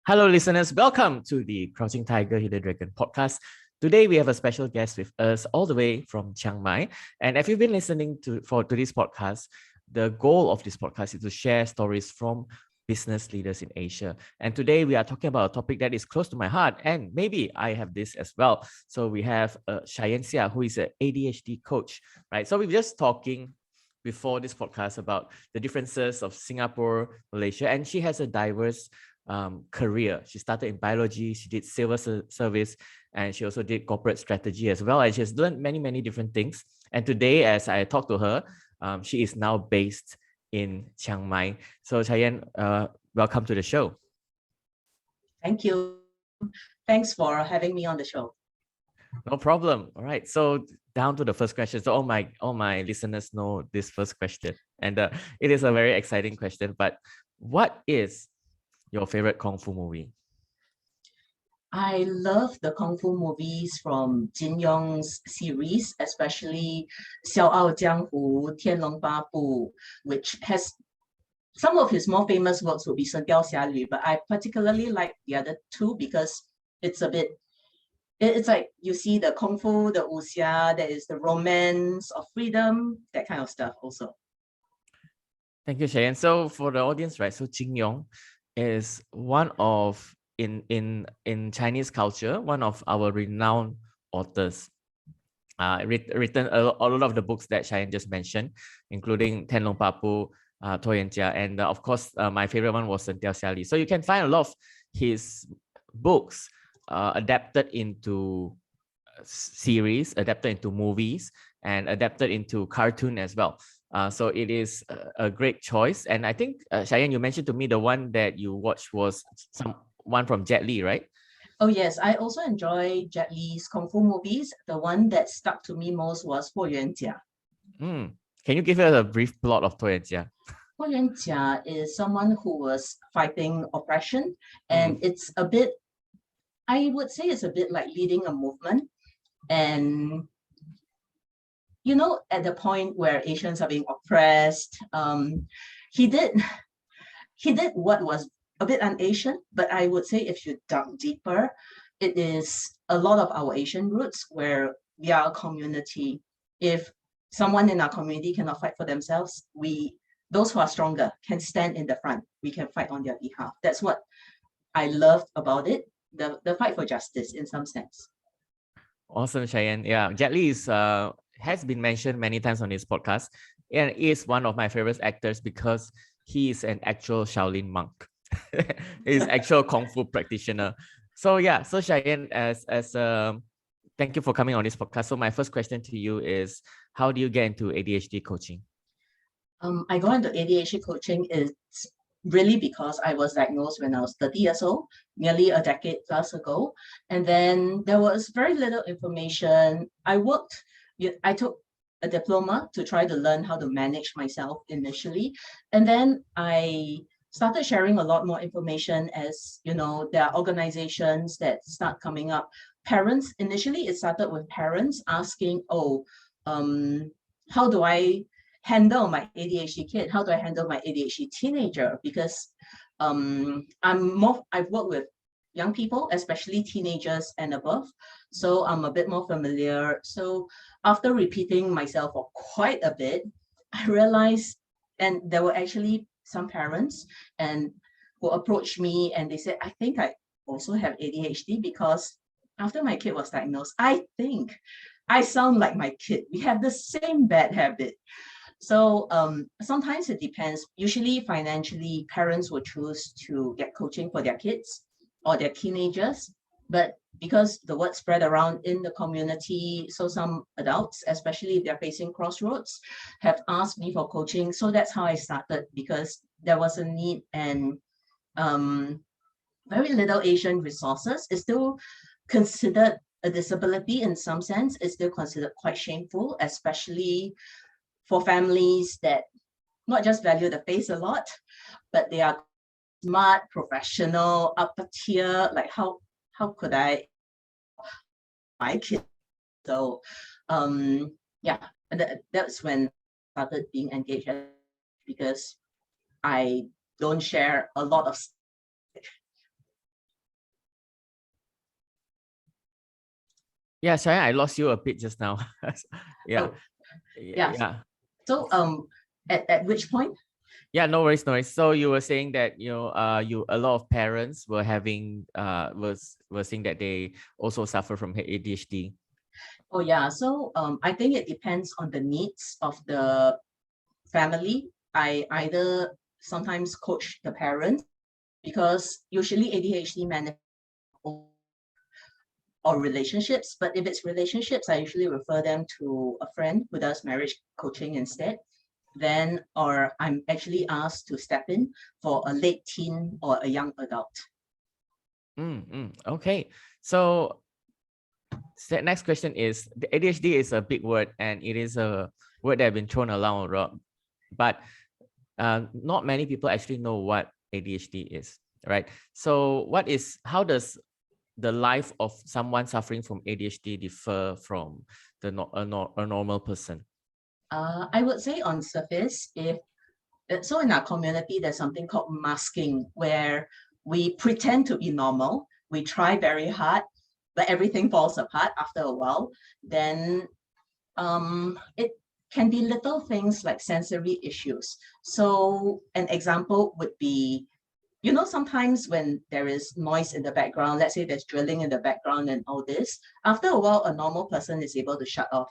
Hello, listeners. Welcome to the Crouching Tiger, Hidden Dragon podcast. Today, we have a special guest with us all the way from Chiang Mai. And if you've been listening to this podcast, the goal of this podcast is to share stories from business leaders in Asia. And today, we are talking about a topic that is close to my heart, and maybe I have this as well. So we have Cheyenne Seah, who is an ADHD coach, right? So we're just talking before this podcast about the differences of Singapore, Malaysia, and she has a diverse career. She started in biology, she did civil service, and she also did corporate strategy as well. And she has learned many different things. And today, as I talk to her, she is now based in Chiang Mai. So Cheyenne, welcome to the show. Thank you. Thanks for having me on the show. No problem. All right. So down to the first question. So all my listeners know this first question, and it is a very exciting question. But what is your favorite kung fu movie? I love the Kung Fu movies from Jin Yong's series, especially Xiao Ao Jianghu, Tian Long Ba Bu, which has some of his more famous works will be Shen Diao Xia Lü, but I particularly like the other two because it's a bit, it's like you see the Kung Fu, the wuxia, there is the romance of freedom, that kind of stuff also. Thank you, Cheyenne. So for the audience, right? So Jin Yong is one of in Chinese culture, one of our renowned authors. Written a lot of the books that Cheyenne just mentioned, including Ten Long Papu, Toy and Jia, and of course, my favorite one was Shen Diao Xia Li. So you can find a lot of his books adapted into series, adapted into movies, and adapted into cartoon as well. So it is a great choice. And I think, Cheyenne, you mentioned to me the one that you watched was one from Jet Li, right? Oh yes, I also enjoy Jet Li's Kung Fu movies. The one that stuck to me most was Huo Yuan Jia. Can you give us a brief plot of Toy and Jia? Huo Yuan Jia is someone who was fighting oppression, and it's a bit, I would say it's a bit like leading a movement. And you know, at the point where Asians are being oppressed, he did what was a bit un-Asian, but I would say if you dug deeper, it is a lot of our Asian roots where we are a community. If someone in our community cannot fight for themselves, those who are stronger can stand in the front. We can fight on their behalf. That's what I loved about it, the fight for justice in some sense. Awesome, Cheyenne. Yeah, Jet Li has been mentioned many times on this podcast and is one of my favorite actors because he is an actual Shaolin monk. He's actual Kung Fu practitioner. So yeah, so Cheyenne, thank you for coming on this podcast. So my first question to you is, how do you get into ADHD coaching? I got into ADHD coaching is really because I was diagnosed when I was 30 years old, nearly a decade plus ago. And then there was very little information. I took a diploma to try to learn how to manage myself initially. And then I started sharing a lot more information as, you know, there are organizations that start coming up. Parents, initially it started with parents asking, how do I handle my ADHD kid? How do I handle my ADHD teenager? Because I've worked with young people, especially teenagers and above. So I'm a bit more familiar. So after repeating myself for quite a bit, I realized, and there were actually some parents and who approached me and they said, I think I also have ADHD because after my kid was diagnosed, I think I sound like my kid. We have the same bad habit. So sometimes it depends. Usually financially, parents will choose to get coaching for their kids or their teenagers. But because the word spread around in the community, so some adults, especially if they're facing crossroads, have asked me for coaching. So that's how I started, because there was a need, and very little Asian resources. It's still considered a disability in some sense. It's still considered quite shameful, especially for families that not just value the face a lot, but they are smart, professional, upper tier. Like how could I my kid? So yeah, and that's when I started being engaged, because I don't share a lot of Yeah, Cheyenne, I lost you a bit just now. Yeah, Oh, yeah. yeah. So at which point? Yeah, no worries, no worries. So you were saying that you a lot of parents were having were saying that they also suffer from ADHD. Oh yeah. So I think it depends on the needs of the family. I either sometimes coach the parents because usually ADHD manifests or relationships, but if it's relationships, I usually refer them to a friend who does marriage coaching instead. Then, or I'm actually asked to step in for a late teen or a young adult. Okay, so the next question is, the ADHD is a big word and it is a word that has been thrown around a lot, but not many people actually know what ADHD is, right? So how does the life of someone suffering from ADHD differ from a normal person? I would say on surface, if so in our community, there's something called masking where we pretend to be normal. We try very hard, but everything falls apart after a while. Then it can be little things like sensory issues. So an example would be, sometimes when there is noise in the background, let's say there's drilling in the background and all this, after a while, a normal person is able to shut off.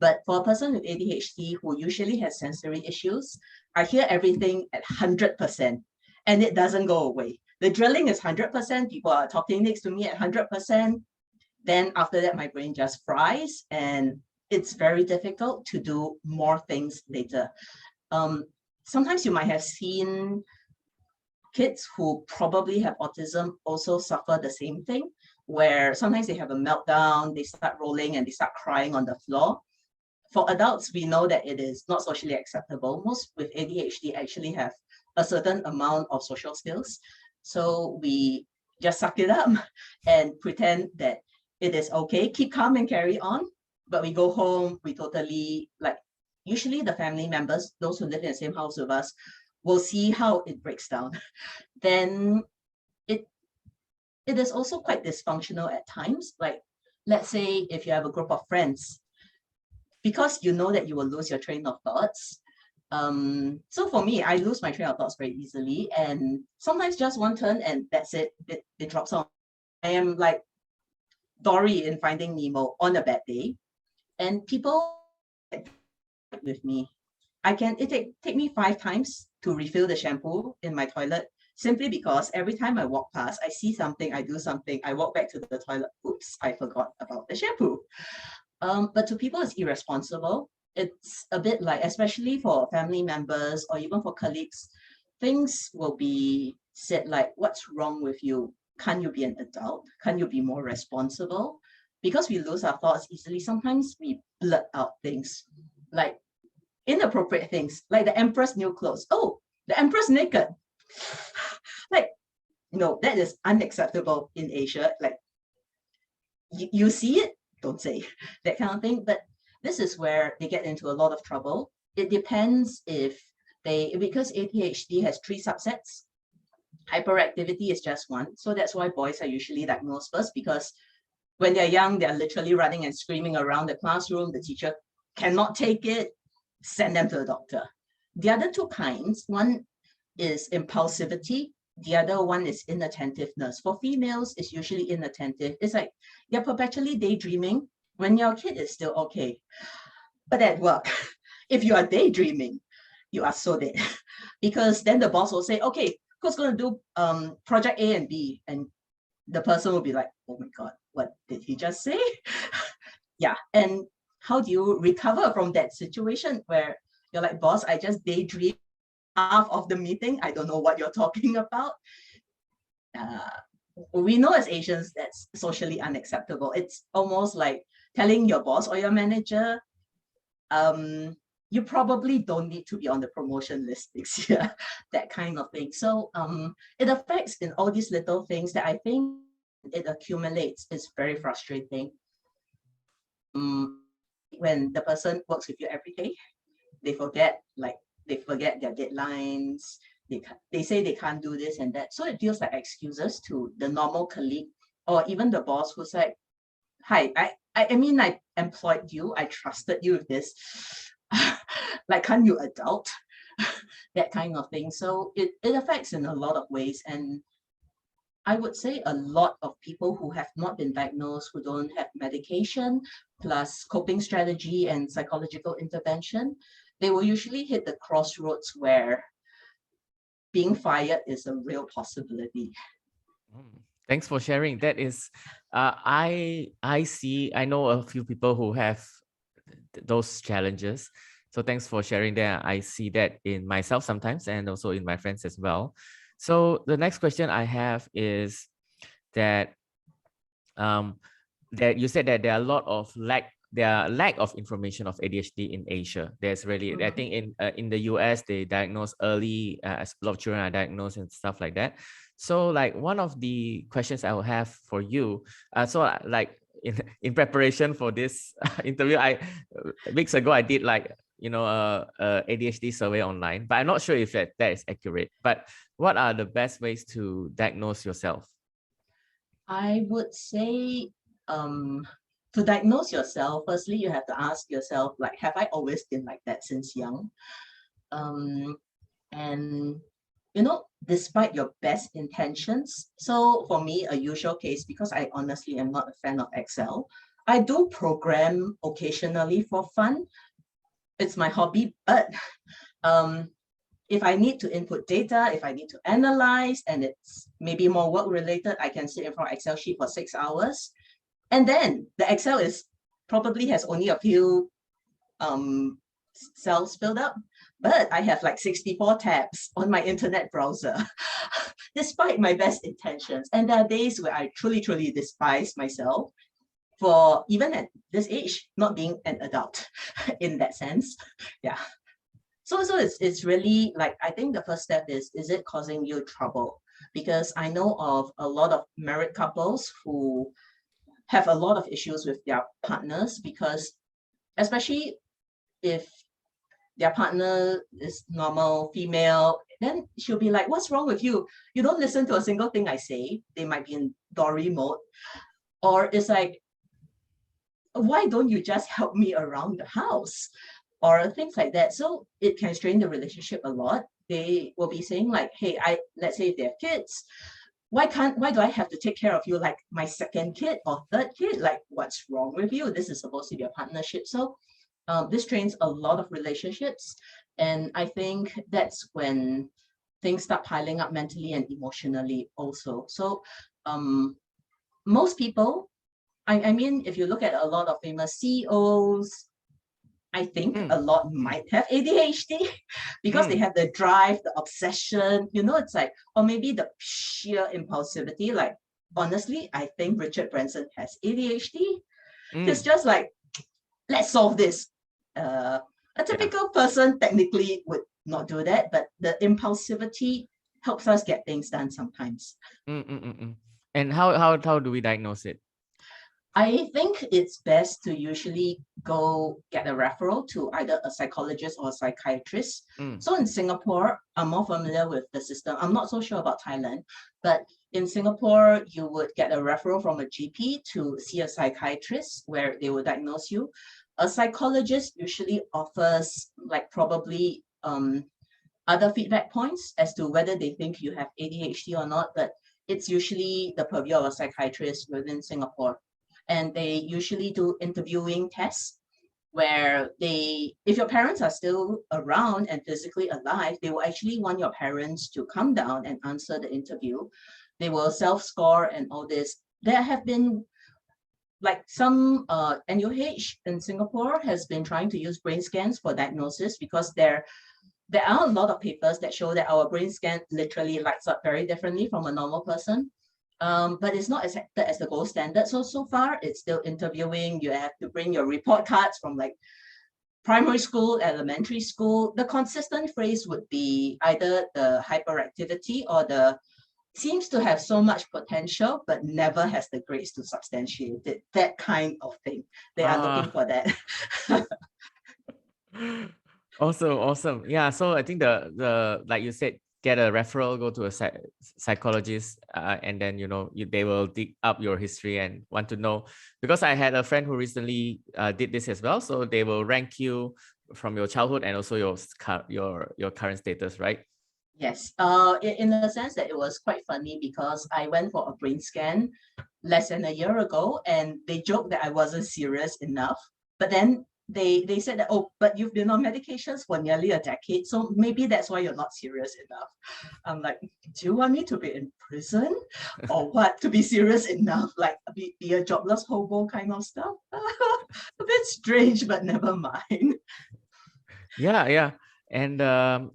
But for a person with ADHD who usually has sensory issues, I hear everything at 100% and it doesn't go away. The drilling is 100%, people are talking next to me at 100%. Then after that, my brain just fries and it's very difficult to do more things later. Sometimes you might have seen kids who probably have autism also suffer the same thing, where sometimes they have a meltdown, they start rolling and they start crying on the floor. For adults, we know that it is not socially acceptable. Most with ADHD actually have a certain amount of social skills. So we just suck it up and pretend that it is okay, keep calm and carry on. But we go home, we totally usually the family members, those who live in the same house with us, will see how it breaks down. Then it is also quite dysfunctional at times. Like, let's say if you have a group of friends, because you know that you will lose your train of thoughts. So for me, I lose my train of thoughts very easily, and sometimes just one turn and that's it. It drops on. I am like Dory in Finding Nemo on a bad day, and people with me. It take me 5 times to refill the shampoo in my toilet simply because every time I walk past, I see something, I do something, I walk back to the toilet. Oops, I forgot about the shampoo. But to people, it's irresponsible. It's a bit like, especially for family members or even for colleagues, things will be said like, what's wrong with you? Can you be an adult? Can you be more responsible? Because we lose our thoughts easily, sometimes we blurt out things like inappropriate things, like the empress new clothes. Oh, the empress naked. Like, no, that is unacceptable in Asia. Like, you see it, don't say that kind of thing. But this is where they get into a lot of trouble. It depends because ADHD has 3 subsets. Hyperactivity is just one. So that's why boys are usually diagnosed first, because when they're young, they're literally running and screaming around the classroom. The teacher cannot take it, send them to the doctor. The other 2 kinds, one is impulsivity. The other one is inattentiveness. For females, it's usually inattentive. It's like they're perpetually daydreaming when your kid is still okay. But at work, if you are daydreaming, you are so dead. Because then the boss will say, okay, who's going to do project A and B? And the person will be like, oh my God, what did he just say? Yeah. And how do you recover from that situation where you're like, boss, I just daydream half of the meeting. I don't know what you're talking about. We know as Asians that's socially unacceptable. It's almost like telling your boss or your manager, you probably don't need to be on the promotion list next year, that kind of thing. So it affects in all these little things that I think it accumulates. It's very frustrating. When the person works with you every day, they forget their deadlines. They say they can't do this and that. So it feels like excuses to the normal colleague or even the boss who's like, hi, I mean, I employed you, I trusted you with this. Like, can't you adult? That kind of thing. So it affects in a lot of ways. And I would say a lot of people who have not been diagnosed, who don't have medication, plus coping strategy and psychological intervention, they will usually hit the crossroads where being fired is a real possibility. Thanks for sharing. That is, I know a few people who have those challenges. So thanks for sharing that. I see that in myself sometimes and also in my friends as well. So the next question I have is that that you said that there are a lot of lack of information of ADHD in Asia. There's really, I think in the US they diagnose early, as a lot of children are diagnosed and stuff like that. So like one of the questions I will have for you, like in preparation for this interview, weeks ago I did like a ADHD survey online, but I'm not sure if that is accurate. But what are the best ways to diagnose yourself? I would say to diagnose yourself, firstly, you have to ask yourself, like, have I always been like that since young? And despite your best intentions. So for me, a usual case, because I honestly am not a fan of Excel, I do program occasionally for fun. It's my hobby, but if I need to input data, if I need to analyze, and it's maybe more work related, I can sit in front of Excel sheet for 6 hours. And then the Excel probably has only a few cells filled up, but I have like 64 tabs on my internet browser, despite my best intentions. And there are days where I truly, truly despise myself for, even at this age, not being an adult in that sense. Yeah. So it's really like, I think the first step is it causing you trouble? Because I know of a lot of married couples who have a lot of issues with their partners, because especially if their partner is normal, female, then she'll be like, what's wrong with you? You don't listen to a single thing I say. They might be in Dory mode. Or it's like, why don't you just help me around the house? Or things like that. So it can strain the relationship a lot. They will be saying like, hey, let's say if they have kids, why do I have to take care of you like my second kid or third kid? Like, what's wrong with you? This is supposed to be a partnership. So this strains a lot of relationships. And I think that's when things start piling up mentally and emotionally also. So most people, I mean, if you look at a lot of famous CEOs, I think a lot might have ADHD because they have the drive, the obsession, it's like, or maybe the sheer impulsivity. Like, honestly, I think Richard Branson has ADHD. It's just like, let's solve this. A typical person technically would not do that, but the impulsivity helps us get things done sometimes. And how do we diagnose it? I think it's best to usually go get a referral to either a psychologist or a psychiatrist. So in Singapore, I'm more familiar with the system. I'm not so sure about Thailand, but in Singapore, you would get a referral from a GP to see a psychiatrist where they will diagnose you. A psychologist usually offers like probably other feedback points as to whether they think you have ADHD or not, but it's usually the purview of a psychiatrist within Singapore. And they usually do interviewing tests where if your parents are still around and physically alive, they will actually want your parents to come down and answer the interview. They will self-score and all this. There have been like some NUH in Singapore has been trying to use brain scans for diagnosis, because there are a lot of papers that show that our brain scan literally lights up very differently from a normal person. But it's not accepted as the gold standard. So far, it's still interviewing. You have to bring your report cards from like primary school, elementary school. The consistent phrase would be either the hyperactivity or the seems to have so much potential, but never has the grades to substantiate it. That kind of thing. They are looking for that. Awesome. Yeah. So I think the like you said, get a referral, go to a psychologist, and then they will dig up your history and want to know. Because I had a friend who recently did this as well. So they will rank you from your childhood and also your current status, right? Yes. In the sense that it was quite funny because I went for a brain scan less than a year ago, and they joked that I wasn't serious enough. But then they said that, oh, but you've been on medications for nearly a decade, so maybe that's why you're not serious enough. I'm like, do you want me to be in prison or what to be serious enough? Like be a jobless hobo kind of stuff? A bit strange, but never mind. Yeah. And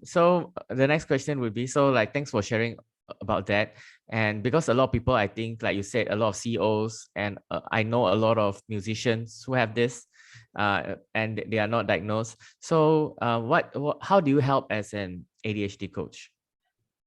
so the next question would be, so like, thanks for sharing about that. And because a lot of people, I think, like you said, a lot of CEOs, and I know a lot of musicians who have this, and they are not diagnosed. So how do you help as an ADHD coach?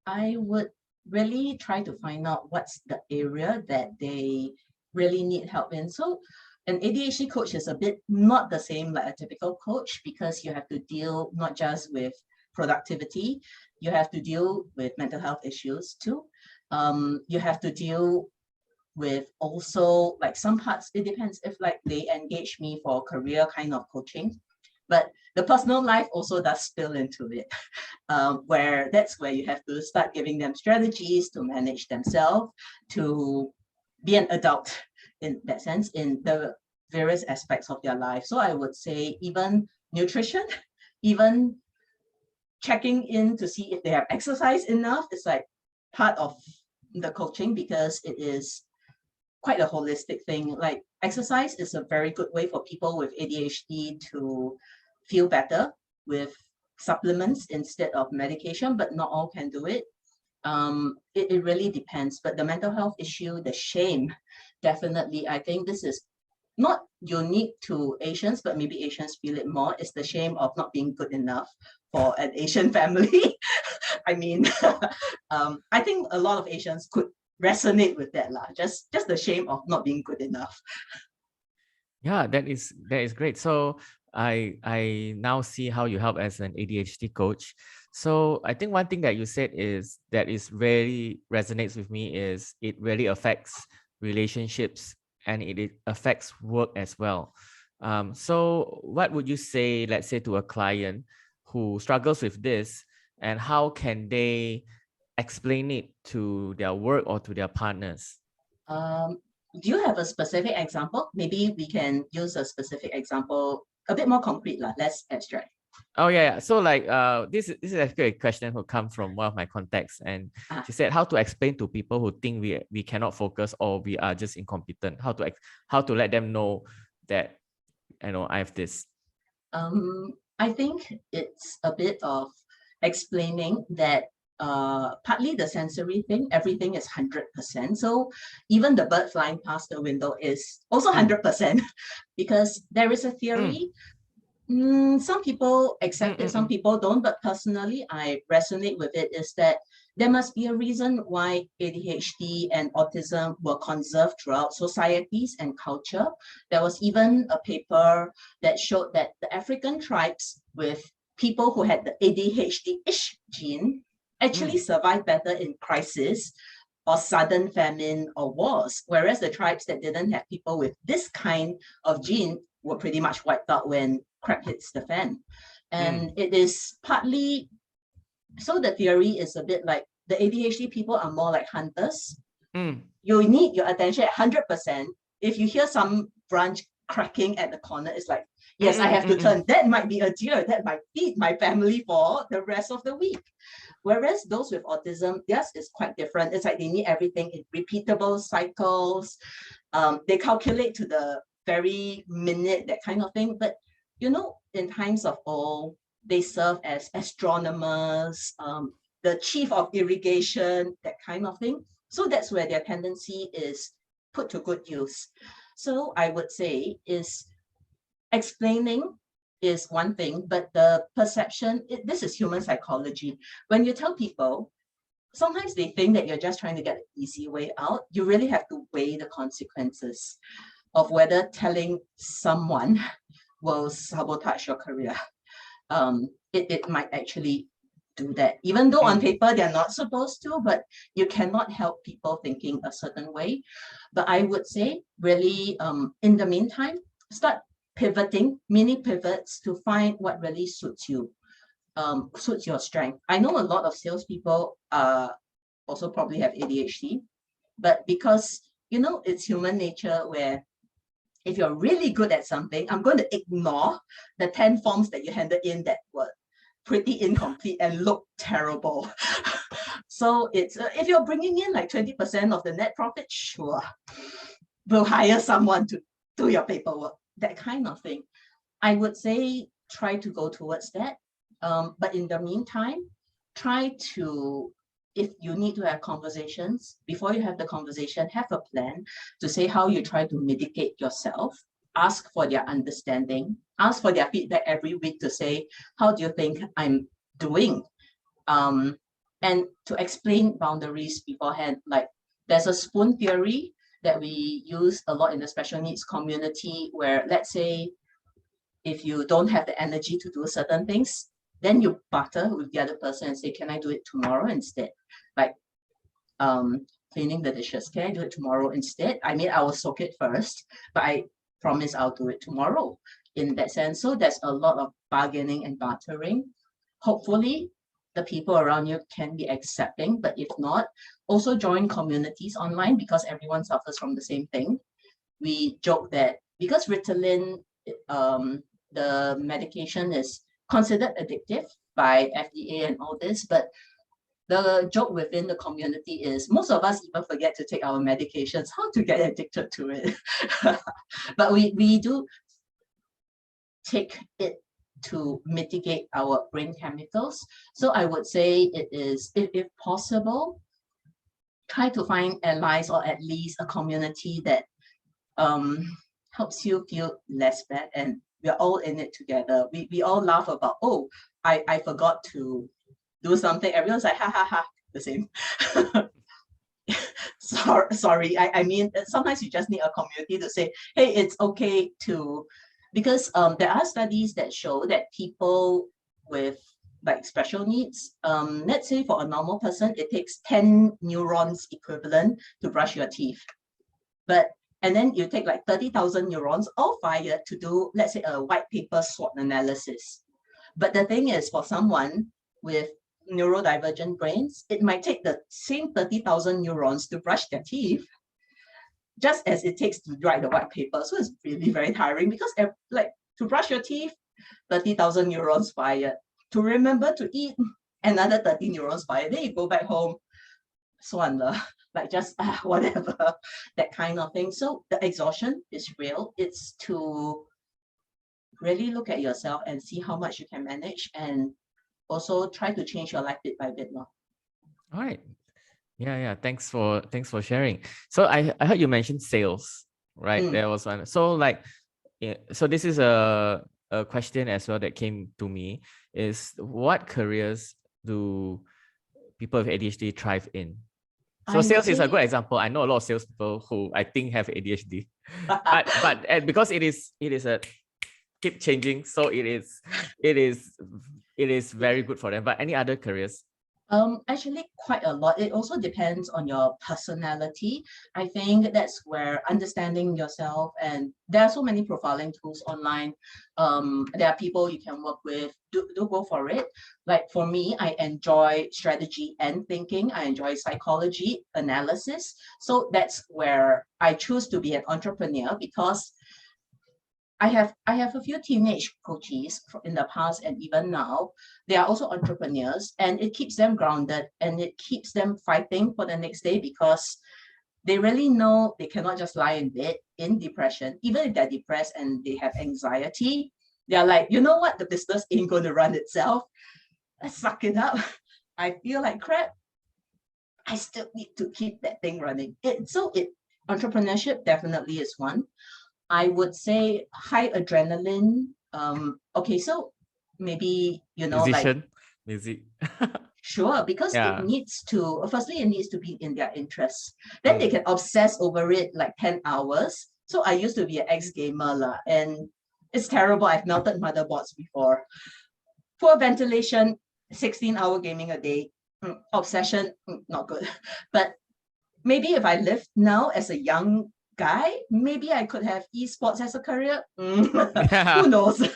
I would really try to find out what's the area that they really need help in. So an ADHD coach is a bit not the same like a typical coach, because you have to deal not just with productivity, you have to deal with mental health issues too. You have to deal with also like some parts, it depends if like they engage me for career kind of coaching, but the personal life also does spill into it. Where that's where you have to start giving them strategies to manage themselves, to be an adult in that sense, in the various aspects of their life. So I would say even nutrition, even checking in to see if they have exercised enough is like part of the coaching, because it is quite a holistic thing. Like exercise is a very good way for people with ADHD to feel better with supplements instead of medication, but not all can do it. It really depends. But the mental health issue, the shame, definitely, I think this is not unique to Asians, but maybe Asians feel it more, is the shame of not being good enough for an Asian family. I mean, I think a lot of Asians could resonate with that lah. Just the shame of not being good enough. Yeah, that is great. So I now see how you help as an ADHD coach. So I think one thing that you said is that is really resonates with me is it really affects relationships, and it affects work as well. So what would you say, let's say, to a client who struggles with this, and how can they explain it to their work or to their partners? Do you have a specific example? Maybe we can use a specific example, a bit more concrete, less abstract. Oh yeah. So like this is actually a question who come from one of my contacts, and she said how to explain to people who think we cannot focus or we are just incompetent, how to let them know that I have this. I think it's a bit of explaining that partly the sensory thing, everything is 100%. So even the bird flying past the window is also 100%, because there is a theory. Some people accept it, some people don't, but personally I resonate with it, is that there must be a reason why ADHD and autism were conserved throughout societies and culture. There was even a paper that showed that the African tribes with people who had the ADHD-ish gene actually survived better in crisis or sudden famine or wars, whereas the tribes that didn't have people with this kind of gene were pretty much wiped out when crap hits the fan. And it is partly, so the theory is a bit like the ADHD people are more like hunters. You need your attention at 100%. If you hear some branch cracking at the corner, it's like, yes, I have to turn. That might be a deer that might feed my family for the rest of the week. Whereas those with autism, theirs is quite different. It's like they need everything in repeatable cycles. They calculate to the very minute, that kind of thing. But in times of old, they serve as astronomers, the chief of irrigation, that kind of thing. So that's where their tendency is put to good use. So I would say is explaining is one thing, but the perception, this is human psychology. When you tell people, sometimes they think that you're just trying to get an easy way out. You really have to weigh the consequences of whether telling someone will sabotage your career. It might actually do that. Even though on paper they're not supposed to, but you cannot help people thinking a certain way. But I would say really in the meantime, start pivoting, mini pivots to find what really suits you, suits your strength. I know a lot of salespeople also probably have ADHD, but because it's human nature where if you're really good at something, I'm going to ignore the 10 forms that you handed in that were pretty incomplete and look terrible. So it's if you're bringing in like 20% of the net profit, sure, we'll hire someone to do your paperwork, that kind of thing. I would say try to go towards that. But in the meantime, try to, if you need to have conversations, before you have the conversation, have a plan to say how you try to mitigate yourself. Ask for their understanding, ask for their feedback every week to say, how do you think I'm doing? And to explain boundaries beforehand, like there's a spoon theory that we use a lot in the special needs community where, let's say, if you don't have the energy to do certain things, then you barter with the other person and say, can I do it tomorrow instead? Like cleaning the dishes, can I do it tomorrow instead? I mean, I will soak it first, but I promise I'll do it tomorrow in that sense. So there's a lot of bargaining and bartering. Hopefully the people around you can be accepting, but if not, also join communities online because everyone suffers from the same thing. We joke that because Ritalin, the medication is considered addictive by FDA and all this, but the joke within the community is most of us even forget to take our medications, how to get addicted to it. But we do take it to mitigate our brain chemicals. So I would say it is, if possible, try to find allies or at least a community that helps you feel less bad, and we're all in it together. We all laugh about, oh, I forgot to do something. Everyone's like, ha ha ha, the same. Sorry. I mean, sometimes you just need a community to say, hey, it's okay to, because there are studies that show that people with like special needs, let's say for a normal person, it takes 10 neurons equivalent to brush your teeth. And then you take like 30,000 neurons all fired to do, let's say, a white paper SWOT analysis. But the thing is, for someone with neurodivergent brains, it might take the same 30,000 neurons to brush their teeth, just as it takes to write the white paper. So it's really very tiring because like to brush your teeth, 30,000 neurons fired. To remember to eat, another 30 neurons fired. Then you go back home, like just whatever, that kind of thing. So the exhaustion is real. It's to really look at yourself and see how much you can manage, and also try to change your life bit by bit. All right. Yeah. Thanks for sharing. So I heard you mentioned sales, right? There was one. So like, so this is a question as well that came to me, is what careers do people with ADHD thrive in? So sales is a good example. I know a lot of salespeople who I think have ADHD, but because it is a keep changing, so it is very good for them. But any other careers? Actually, quite a lot. It also depends on your personality. I think that's where understanding yourself, and there are so many profiling tools online. There are people you can work with. Do go for it. Like for me, I enjoy strategy and thinking. I enjoy psychology analysis. So that's where I choose to be an entrepreneur, because I have a few teenage coaches in the past and even now. They are also entrepreneurs, and it keeps them grounded and it keeps them fighting for the next day, because they really know they cannot just lie in bed in depression. Even if they're depressed and they have anxiety, they're like, you know what, the business ain't going to run itself. Let's suck it up. I feel like crap. I still need to keep that thing running. Entrepreneurship definitely is one. I would say high adrenaline. Okay, so maybe, Musician, like music. Sure, because Yeah. it needs to, firstly, it needs to be in their interest. Then they can obsess over it like 10 hours. So I used to be an ex-gamer and it's terrible. I've melted motherboards before. Poor ventilation, 16-hour gaming a day, obsession, not good. But maybe if I lived now as a young guy, maybe I could have esports as a career. Who knows?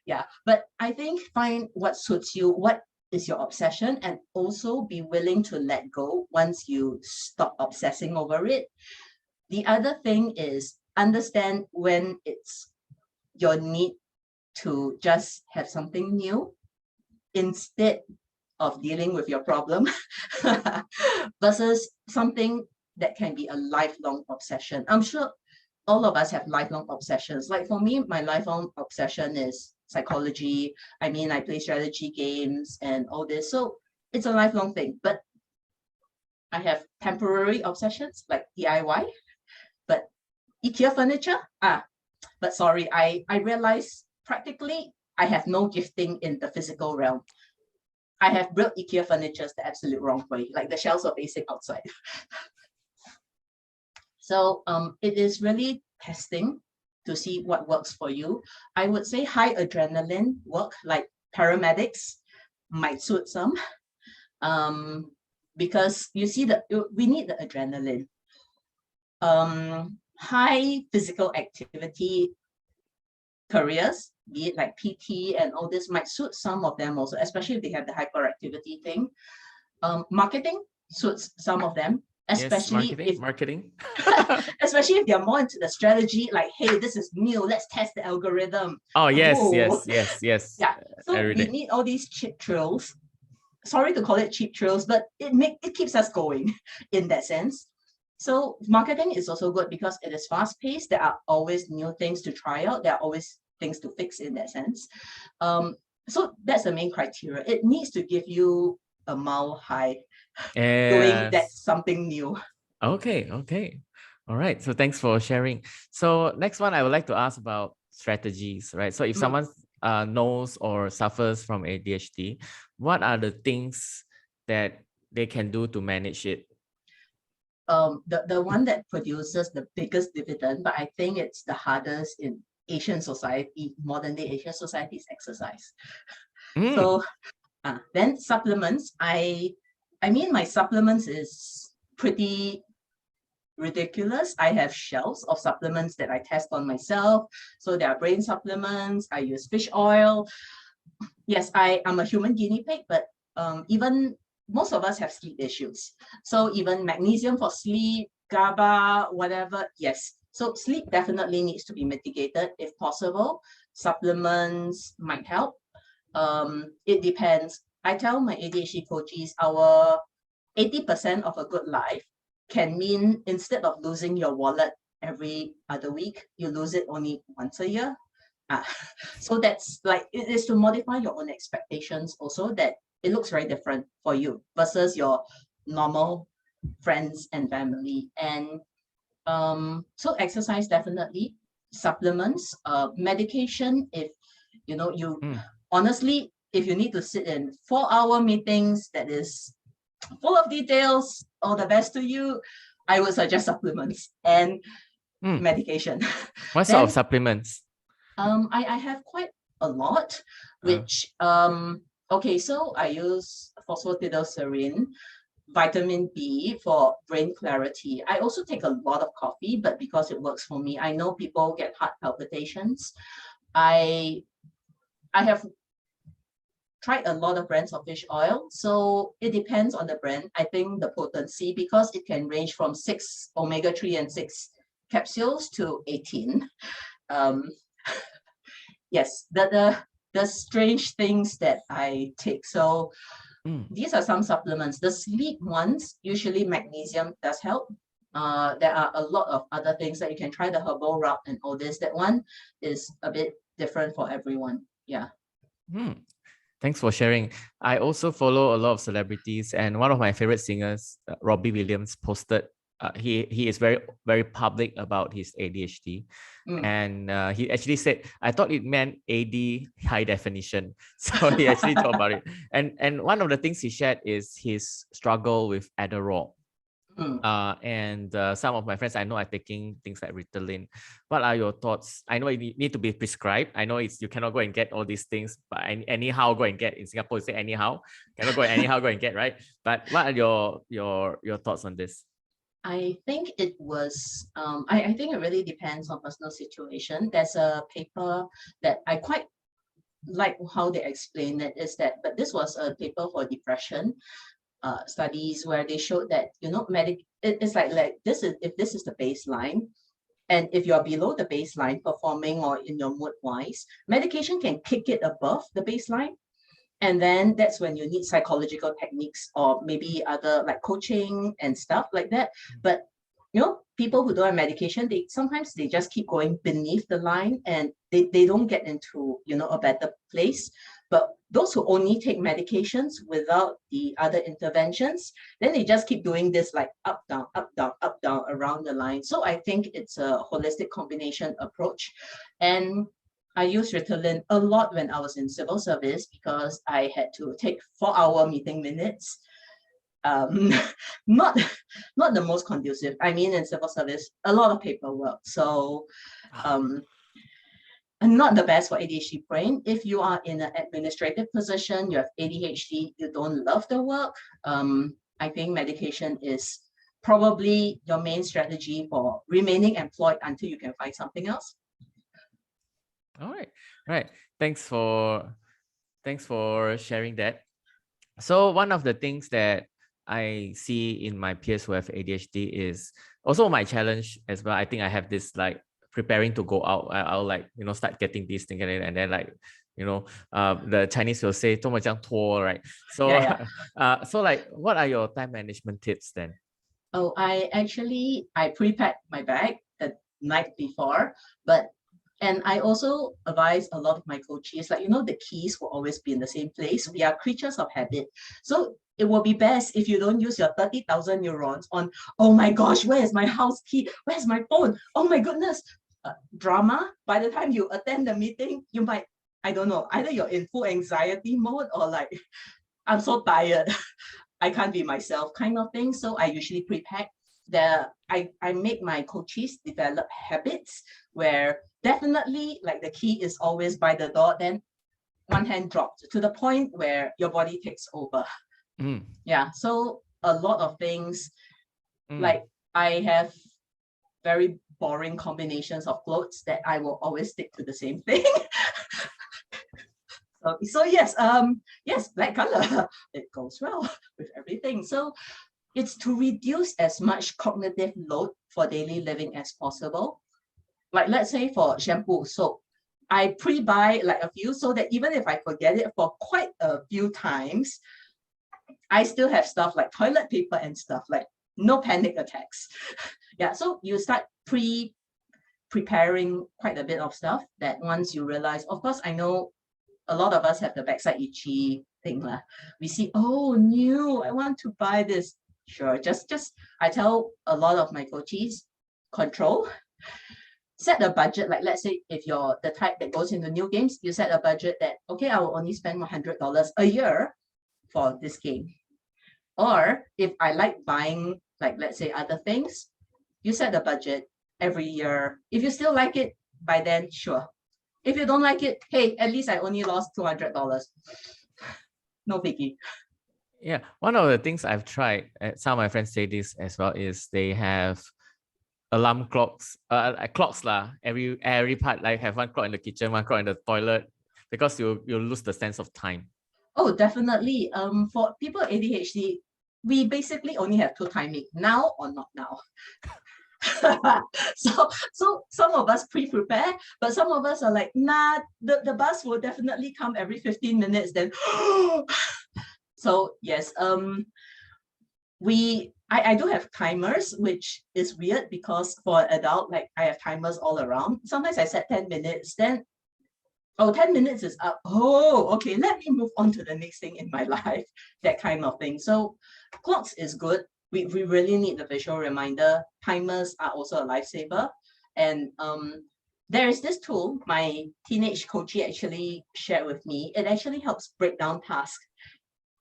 Yeah, but I think find what suits you, what is your obsession, and also be willing to let go once you stop obsessing over it. The other thing is understand when it's your need to just have something new instead of dealing with your problem versus something that can be a lifelong obsession. I'm sure all of us have lifelong obsessions. Like for me, my lifelong obsession is psychology. I mean, I play strategy games and all this. So it's a lifelong thing. But I have temporary obsessions like DIY, but IKEA furniture, but sorry, I realized practically I have no gifting in the physical realm. I have built IKEA furniture the absolute wrong way, like the shelves are basic outside. So it is really testing to see what works for you. I would say high adrenaline work, like paramedics, might suit some, because you see that we need the adrenaline. High physical activity careers, be it like PT and all this, might suit some of them also, especially if they have the hyperactivity thing. Marketing suits some of them, especially yes, marketing. especially if they're more into the strategy, like, hey, this is new, let's test the algorithm. Oh, yes. Yeah, so we need all these cheap thrills. Sorry to call it cheap thrills, but it keeps us going in that sense. So marketing is also good because it is fast-paced. There are always new things to try out. There are always things to fix in that sense. So that's the main criteria. It needs to give you a mile high doing that something new. Okay. All right. So thanks for sharing. So next one, I would like to ask about strategies, right? So if someone knows or suffers from ADHD, what are the things that they can do to manage it? The one that produces the biggest dividend, but I think it's the hardest in Asian society, modern day Asian society, is exercise. So then supplements, I mean, my supplements is pretty ridiculous. I have shelves of supplements that I test on myself. So there are brain supplements, I use fish oil. Yes, I'm a human guinea pig, but even most of us have sleep issues. So even magnesium for sleep, GABA, whatever, yes. So sleep definitely needs to be mitigated if possible. Supplements might help. It depends. I tell my ADHD coaches, our 80% of a good life can mean instead of losing your wallet every other week, you lose it only once a year. So that's like, it is to modify your own expectations also, that it looks very different for you versus your normal friends and family. And so exercise definitely, supplements, medication, if you know, you honestly, if you need to sit in 4-hour meetings that is full of details, all the best to you, I would suggest supplements and medication. What sort of supplements? I have quite a lot, which okay, so I use phosphatidylserine, vitamin B for brain clarity. I also take a lot of coffee, but because it works for me, I know people get heart palpitations. I have tried a lot of brands of fish oil, so it depends on the brand. I think the potency, because it can range from 6 omega-3 and 6 capsules to 18. Yes, the strange things that I take. So these are some supplements. The sleep ones, usually magnesium does help. There are a lot of other things that you can try, the herbal route and all this. That one is a bit different for everyone. Yeah. Thanks for sharing. I also follow a lot of celebrities, and one of my favorite singers, Robbie Williams, posted. He is very public about his ADHD, and he actually said, "I thought it meant AD high definition." So he actually talked about it. And one of the things he shared is his struggle with Adderall. And some of my friends I know are taking things like Ritalin. What are your thoughts? I know it need to be prescribed. I know you cannot go and get all these things, but anyhow go and get. In Singapore, you say anyhow, cannot go anyhow go and get, right? But what are your thoughts on this? I think it was, I think it really depends on personal situation. There's a paper that I quite like how they explain it is that, but this was a paper for depression studies where they showed that, it's like this is, if this is the baseline, and if you're below the baseline performing or in your mood wise, medication can kick it above the baseline. And then that's when you need psychological techniques or maybe other like coaching and stuff like that. But people who don't have medication, they sometimes they just keep going beneath the line and they don't get into a better place. But those who only take medications without the other interventions, then they just keep doing this like up, down, up, down, up, down around the line. So I think it's a holistic combination approach. And I used Ritalin a lot when I was in civil service because I had to take 4-hour meeting minutes. Not the most conducive. I mean, in civil service, a lot of paperwork. So not the best for ADHD brain. If you are in an administrative position, you have ADHD, you don't love the work, I think medication is probably your main strategy for remaining employed until you can find something else. All right. Thanks for sharing that. So one of the things that I see in my peers who have ADHD is also my challenge as well. I think I have this like preparing to go out. I'll like start getting these things and then like the Chinese will say 这么这样拖, right? So so like what are your time management tips then? Oh, I pre-packed my bag the night before, and I also advise a lot of my coaches, like, the keys will always be in the same place. We are creatures of habit. So it will be best if you don't use your 30,000 neurons on, oh my gosh, where is my house key? Where's my phone? Oh my goodness. Drama. By the time you attend the meeting, you might, I don't know, either you're in full anxiety mode or like, I'm so tired. I can't be myself kind of thing. So I usually pre-pack. I make my coaches develop habits where definitely like the key is always by the door, then one hand dropped to the point where your body takes over. Yeah, so a lot of things, like I have very boring combinations of clothes that I will always stick to the same thing. So yes, black color, it goes well with everything. So it's to reduce as much cognitive load for daily living as possible. Like let's say for shampoo, soap, I pre-buy like a few so that even if I forget it for quite a few times, I still have stuff like toilet paper and stuff, like no panic attacks. Yeah, so you start preparing quite a bit of stuff that once you realize, of course, I know a lot of us have the backside itchy thing. We see, oh, new, I want to buy this. Sure, just I tell a lot of my coaches, control, set a budget. Like let's say if you're the type that goes into new games, you set a budget that, okay, I will only spend $100 a year for this game. Or if I like buying, like let's say other things, you set a budget every year. If you still like it by then, sure. If you don't like it, hey, at least I only lost $200. No biggie. Yeah, one of the things I've tried, some of my friends say this as well, is they have alarm clocks, clocks lah. Every part, like have one clock in the kitchen, one clock in the toilet, because you lose the sense of time. Oh, definitely. For people with ADHD, we basically only have two timing, now or not now. So some of us pre-prepare, but some of us are like, nah, the bus will definitely come every 15 minutes. Then, so yes, I do have timers, which is weird because for an adult, like I have timers all around. Sometimes I set 10 minutes, then 10 minutes is up. Oh, okay, let me move on to the next thing in my life, that kind of thing. So clocks is good. We really need the visual reminder. Timers are also a lifesaver. And there is this tool my teenage coachee actually shared with me. It actually helps break down tasks.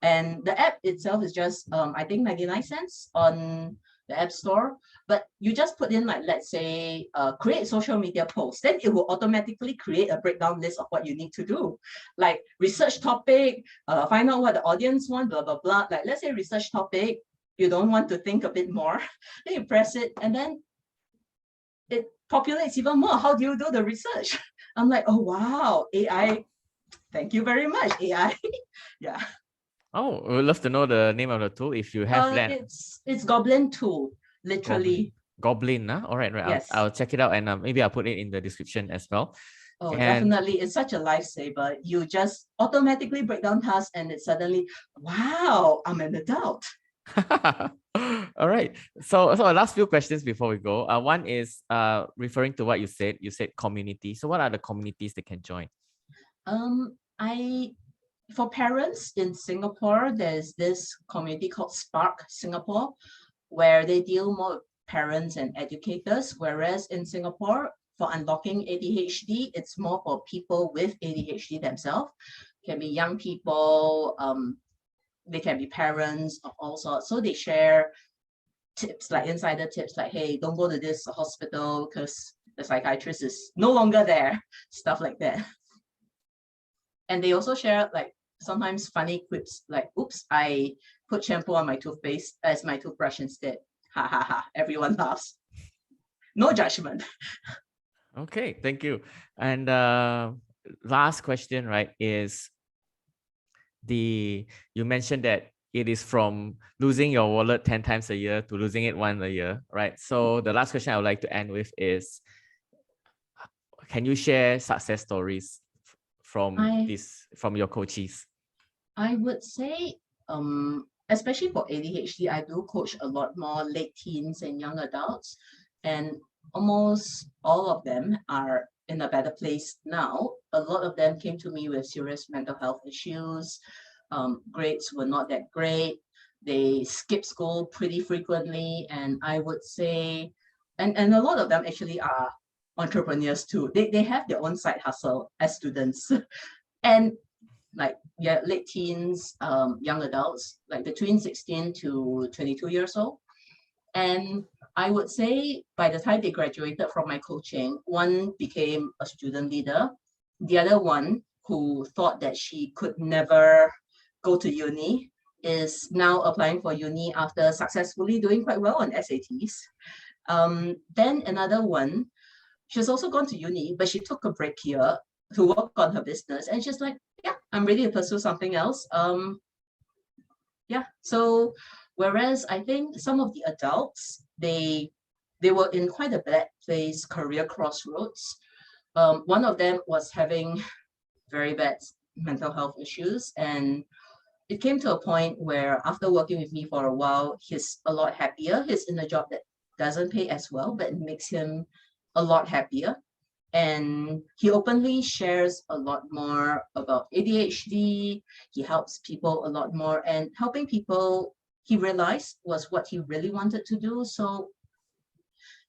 And the app itself is just, I think 99 cents on the App Store. But you just put in, like, let's say, create social media posts, then it will automatically create a breakdown list of what you need to do. Like research topic, find out what the audience want, blah, blah, blah. Like, let's say research topic, you don't want to think a bit more, then you press it and then it populates even more. How do you do the research? I'm like, oh, wow, AI. Thank you very much, AI. Yeah. Oh, we would love to know the name of the tool if you have that. It's Goblin tool, literally. Goblin, huh? All right, right. Yes. I'll check it out and maybe I'll put it in the description as well. Oh, And definitely. It's such a lifesaver. You just automatically break down tasks and it's suddenly, wow, I'm an adult. all right. So our last few questions before we go. One is referring to what you said. You said community. So what are the communities they can join? For parents in Singapore, there's this community called Spark Singapore, where they deal more with parents and educators. Whereas in Singapore, for unlocking ADHD, it's more for people with ADHD themselves. Can be young people, they can be parents of all sorts. So they share tips, like insider tips, like, hey, don't go to this hospital because the psychiatrist is no longer there, stuff like that. And they also share, like, sometimes funny quips, like, oops, I put shampoo on my toothpaste as my toothbrush instead. Ha ha ha. Everyone laughs. No judgment. Okay, thank you. And last question, right, is you mentioned that it is from losing your wallet 10 times a year to losing it once a year, right? So the last question I would like to end with is, can you share success stories from your coaches? I would say, especially for ADHD, I do coach a lot more late teens and young adults, and almost all of them are in a better place now. A lot of them came to me with serious mental health issues. Grades were not that great. They skip school pretty frequently, and I would say, and a lot of them actually are entrepreneurs too. They have their own side hustle as students. And like, yeah, late teens, young adults, like between 16 to 22 years old. And I would say by the time they graduated from my coaching, one became a student leader. The other one, who thought that she could never go to uni, is now applying for uni after successfully doing quite well on SATs. Then another one, she's also gone to uni, but she took a break here to work on her business. And she's like, yeah, I'm ready to pursue something else. Yeah, so whereas I think some of the adults, they were in quite a bad place, career crossroads. One of them was having very bad mental health issues, and it came to a point where after working with me for a while, he's a lot happier. He's in a job that doesn't pay as well, but it makes him a lot happier. And he openly shares a lot more about ADHD. He helps people a lot more, and helping people, he realized, was what he really wanted to do. So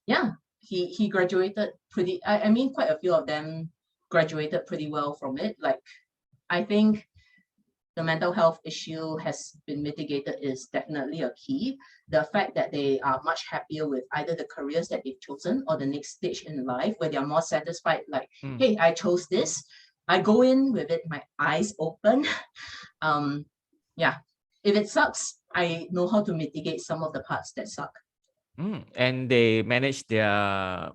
yeah, he graduated pretty, I mean, quite a few of them graduated pretty well from it. Like, I think the mental health issue has been mitigated is definitely a key. The fact that they are much happier with either the careers that they've chosen or the next stage in life, where they are more satisfied, like, hey, I chose this. I go in with it, my eyes open. Yeah, if it sucks, I know how to mitigate some of the parts that suck. And they manage their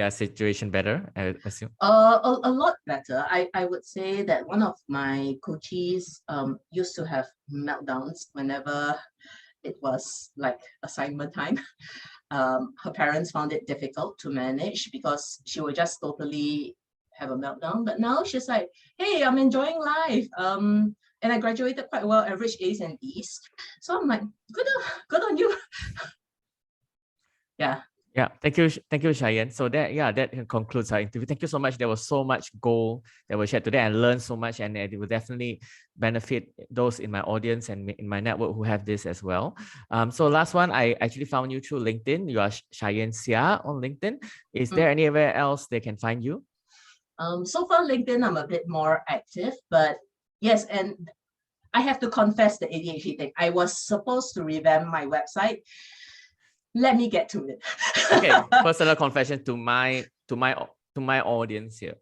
situation better, I assume? A lot better. I would say that one of my coaches used to have meltdowns whenever it was like assignment time. Her parents found it difficult to manage because she would just totally have a meltdown. But now she's like, hey, I'm enjoying life. And I graduated quite well, average A's and B's. So I'm like, good on you. Yeah. Yeah, thank you, Cheyenne. So that concludes our interview. Thank you so much. There was so much gold that was shared today. I learned so much, and it will definitely benefit those in my audience and in my network who have this as well. So last one, I actually found you through LinkedIn. You are Cheyenne Seah on LinkedIn. Is there anywhere else they can find you? So far, LinkedIn, I'm a bit more active, but yes, and I have to confess the ADHD thing. I was supposed to revamp my website. Let me get to it. Okay, personal confession to my audience here.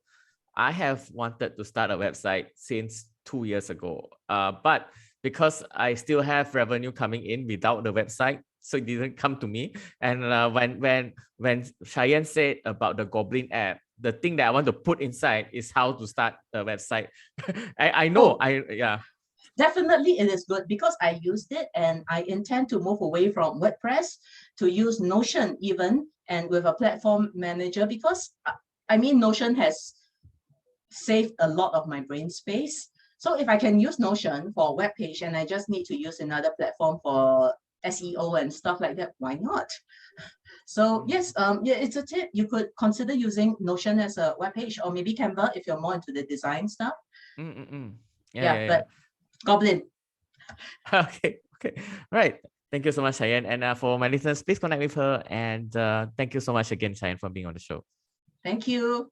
I have wanted to start a website since 2 years ago. But because I still have revenue coming in without the website, so it didn't come to me. And when Cheyenne said about the Goblin app, the thing that I want to put inside is how to start a website. I know, yeah. Definitely it is good because I used it and I intend to move away from WordPress to use Notion even, and with a platform manager, because I mean Notion has saved a lot of my brain space. So if I can use Notion for a web page and I just need to use another platform for SEO and stuff like that, why not? So yes, yeah, it's a tip. You could consider using Notion as a web page, or maybe Canva if you're more into the design stuff. Yeah. But Goblin. Okay. All right. Thank you so much, Cheyenne. And for my listeners, please connect with her. And thank you so much again, Cheyenne, for being on the show. Thank you.